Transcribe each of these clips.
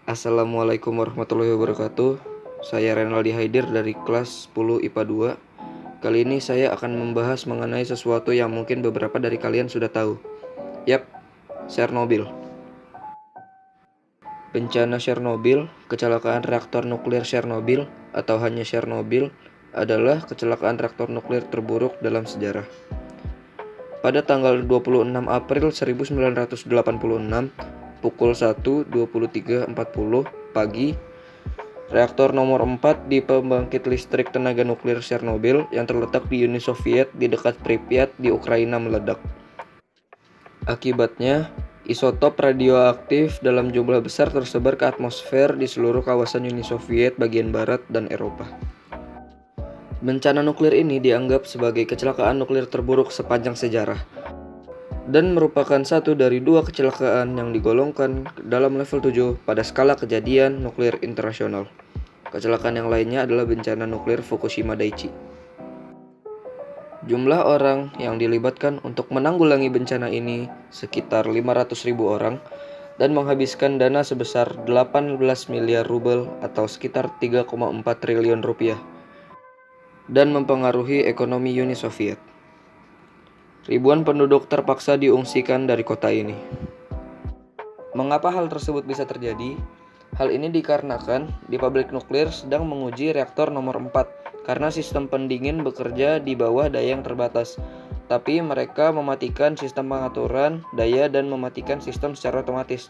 Assalamualaikum warahmatullahi wabarakatuh. Saya Renaldi Haidir dari kelas 10 IPA 2. Kali ini saya akan membahas mengenai sesuatu yang mungkin beberapa dari kalian sudah tahu. Yap, Chernobyl. Bencana Chernobyl, kecelakaan reaktor nuklir Chernobyl atau hanya Chernobyl, adalah kecelakaan reaktor nuklir terburuk dalam sejarah. Pada tanggal 26 April 1986, pukul 1:23.40 pagi, reaktor nomor 4 di pembangkit listrik tenaga nuklir Chernobyl yang terletak di Uni Soviet di dekat Pripyat di Ukraina meledak. Akibatnya, isotop radioaktif dalam jumlah besar tersebar ke atmosfer di seluruh kawasan Uni Soviet bagian barat dan Eropa. Bencana nuklir ini dianggap sebagai kecelakaan nuklir terburuk sepanjang sejarah dan merupakan satu dari dua kecelakaan yang digolongkan dalam level 7 pada skala kejadian nuklir internasional. Kecelakaan yang lainnya adalah bencana nuklir Fukushima Daiichi. Jumlah orang yang dilibatkan untuk menanggulangi bencana ini sekitar 500.000 orang dan menghabiskan dana sebesar 18 miliar rubel atau sekitar 3,4 triliun rupiah dan mempengaruhi ekonomi Uni Soviet. Ribuan penduduk terpaksa diungsikan dari kota ini. Mengapa hal tersebut bisa terjadi? Hal ini dikarenakan di pabrik nuklir sedang menguji reaktor nomor 4 karena sistem pendingin bekerja di bawah daya yang terbatas. Tapi mereka mematikan sistem pengaturan daya dan mematikan sistem secara otomatis,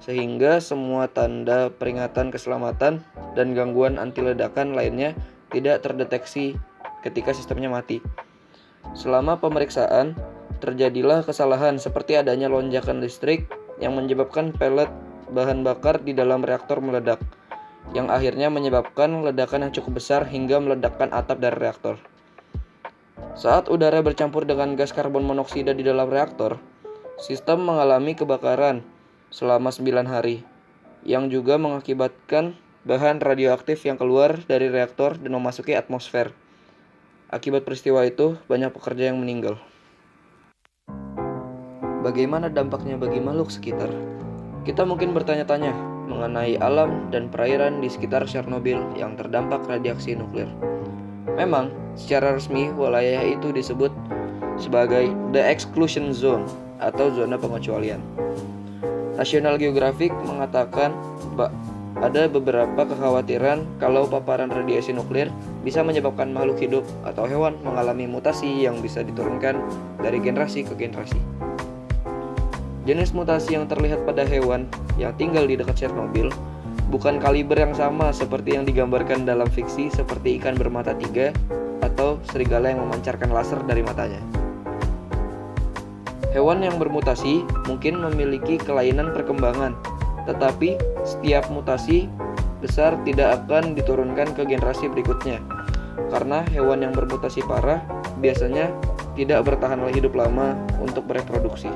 sehingga semua tanda peringatan keselamatan dan gangguan anti ledakan lainnya tidak terdeteksi ketika sistemnya mati. Selama pemeriksaan, terjadilah kesalahan seperti adanya lonjakan listrik yang menyebabkan pelet bahan bakar di dalam reaktor meledak, yang akhirnya menyebabkan ledakan yang cukup besar hingga meledakkan atap dari reaktor. Saat udara bercampur dengan gas karbon monoksida di dalam reaktor, sistem mengalami kebakaran selama 9 hari, yang juga mengakibatkan bahan radioaktif yang keluar dari reaktor dan memasuki atmosfer. Akibat peristiwa itu, banyak pekerja yang meninggal. Bagaimana dampaknya bagi makhluk sekitar? Kita mungkin bertanya-tanya mengenai alam dan perairan di sekitar Chernobyl yang terdampak radiasi nuklir. Memang, secara resmi wilayah itu disebut sebagai The Exclusion Zone atau zona pengecualian. National Geographic mengatakan ada beberapa kekhawatiran kalau paparan radiasi nuklir bisa menyebabkan makhluk hidup atau hewan mengalami mutasi yang bisa diturunkan dari generasi ke generasi. Jenis mutasi yang terlihat pada hewan yang tinggal di dekat Chernobyl bukan kaliber yang sama seperti yang digambarkan dalam fiksi seperti ikan bermata tiga atau serigala yang memancarkan laser dari matanya. Hewan yang bermutasi mungkin memiliki kelainan perkembangan, tetapi setiap mutasi besar tidak akan diturunkan ke generasi berikutnya, karena hewan yang bermutasi parah biasanya tidak bertahan hidup lama untuk bereproduksi.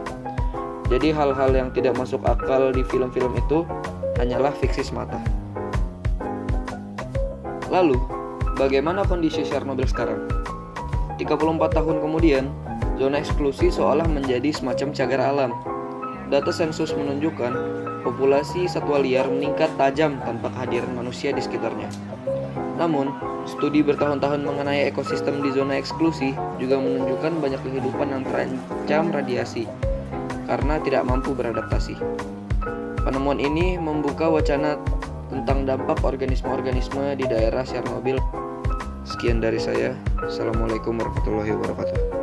Jadi hal-hal yang tidak masuk akal di film-film itu hanyalah fiksi semata. Lalu, bagaimana kondisi Chernobyl sekarang? 34 tahun kemudian, zona eksklusi seolah menjadi semacam cagar alam. Data sensus menunjukkan populasi satwa liar meningkat tajam tanpa kehadiran manusia di sekitarnya. Namun, studi bertahun-tahun mengenai ekosistem di zona eksklusi juga menunjukkan banyak kehidupan yang terancam radiasi karena tidak mampu beradaptasi. Penemuan ini membuka wacana tentang dampak organisme-organisme di daerah Chernobyl. Sekian dari saya. Assalamualaikum warahmatullahi wabarakatuh.